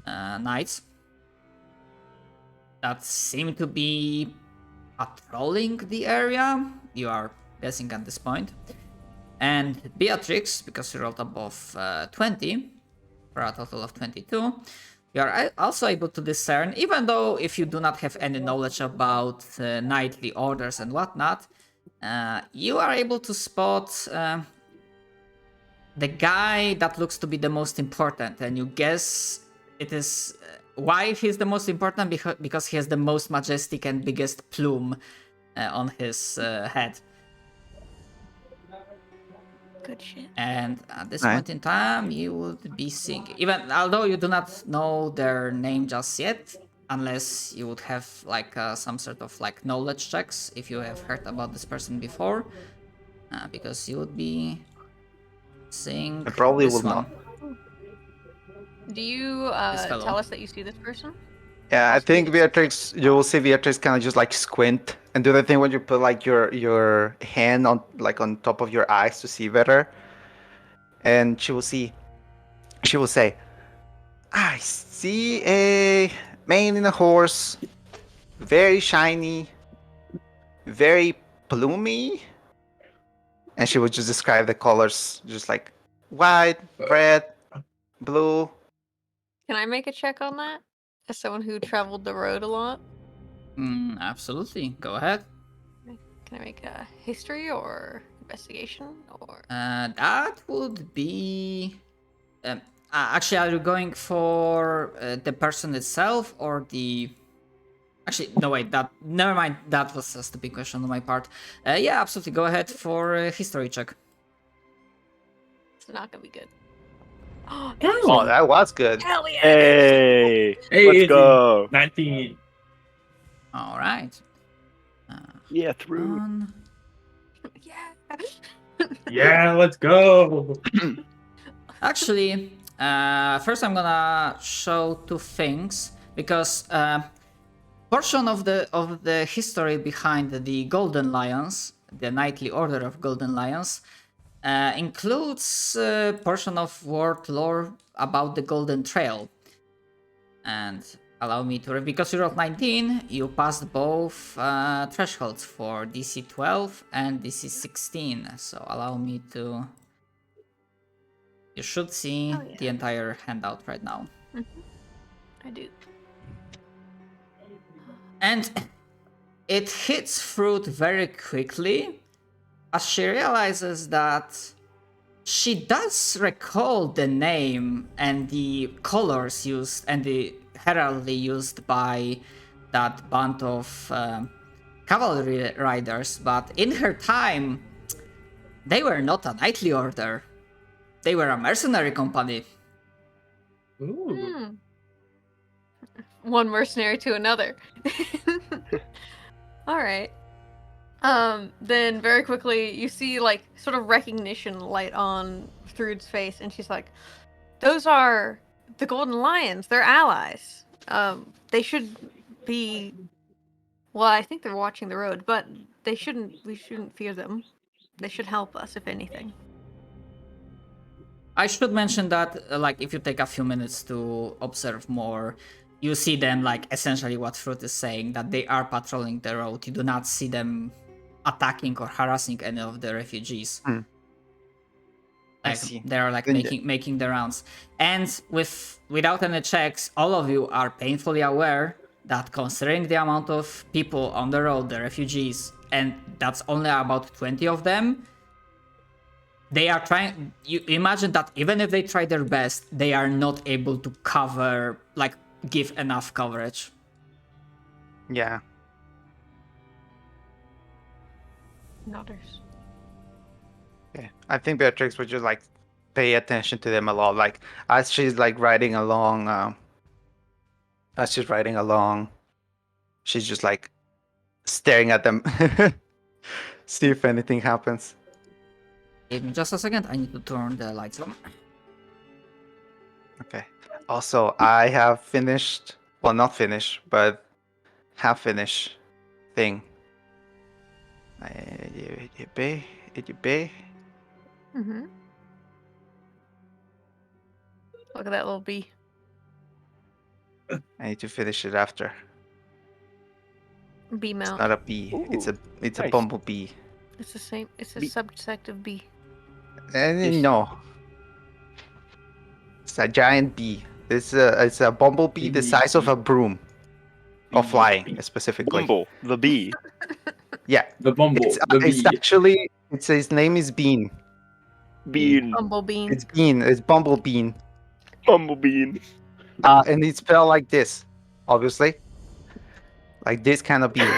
knights that seem to be patrolling the area. You are guessing at this point. And Beatrix, because you rolled above 20, for a total of 22, you are also able to discern, even though if you do not have any knowledge about knightly orders and whatnot, you are able to spot the guy that looks to be the most important, and you guess it is why he's the most important, because he has the most majestic and biggest plume on his head. Good shit. And at this Right. point in time, you would be seeing, even although you do not know their name just yet, unless you would have like some sort of like knowledge checks if you have heard about this person before, because you would be seeing. I probably this will one. not. Do you This fellow. tell us that you see this person? Yeah, I think Beatrix, you will see Beatrix kind of just like squint and do the thing when you put like your hand on like on top of your eyes to see better. And she will say, I see a mane in a horse, very shiny, very plumey. And she would just describe the colors, just like white, red, blue. Can I make a check on that? As someone who traveled the road a lot, Absolutely. Go ahead. can I make a history or investigation or? That would be. Actually, are you going for the person itself or the? Actually, no wait. That never mind. That was a stupid question on my part. Yeah, absolutely. Go ahead for a history check. It's not gonna be good. Oh, that was good. Hell yeah! Hey, Hey, let's it's go. 19. All right. Yeah, through. Yeah. Yeah, let's go. Actually, first I'm gonna show two things because portion of the history behind the Golden Lions, the Knightly Order of Golden Lions, includes a portion of world lore about the Golden Trail. And allow me to because you rolled 19, you passed both thresholds for DC 12 and DC 16. So allow me to. You should see Oh, yeah. the entire handout right now. I do. And it hits fruit very quickly as she realizes that she does recall the name and the colors used and the heraldry used by that band of cavalry riders, but in her time, they were not a knightly order. They were a mercenary company. Ooh. One mercenary to another. All right. Then very quickly you see like sort of recognition light on Thrud's face, and she's like, "Those are the Golden Lions. They're allies. They should be. Well, I think they're watching the road, but they shouldn't. We shouldn't fear them. They should help us, if anything." I should mention that, like, if you take a few minutes to observe more, you see them, like, essentially what Fruit is saying, that they are patrolling the road. You do not see them attacking or harassing any of the refugees. I Like, see. they're like Then making the rounds. And without any checks, all of you are painfully aware that considering the amount of people on the road, the refugees, and that's only about 20 of them, they are trying. You imagine that even if they try their best, they are not able to cover, like, give enough coverage. Yeah. Nodders. Yeah. I think Beatrix would just like pay attention to them a lot. Like as she's like riding along, she's just like staring at them. See if anything happens. Give me just a second. I need to turn the lights on. Okay. Also, I have finished, well, not finished, but half finished thing. Mm-hmm. Look at that little bee. I need to finish it after. Bee It's mount. not a bee. It's a nice. bumblebee. It's the same. It's a Bee. subsect of bee. Yes. No. It's a giant bee. It's a bumblebee the size of a broom. Or flying, specifically. Bumble, the bee. Yeah. The bumble. It's actually, his name is Bean. Bean. Bumblebee. It's Bean. It's Bumblebean. Bumblebean. And it's spelled like this, obviously. Like this kind of bean.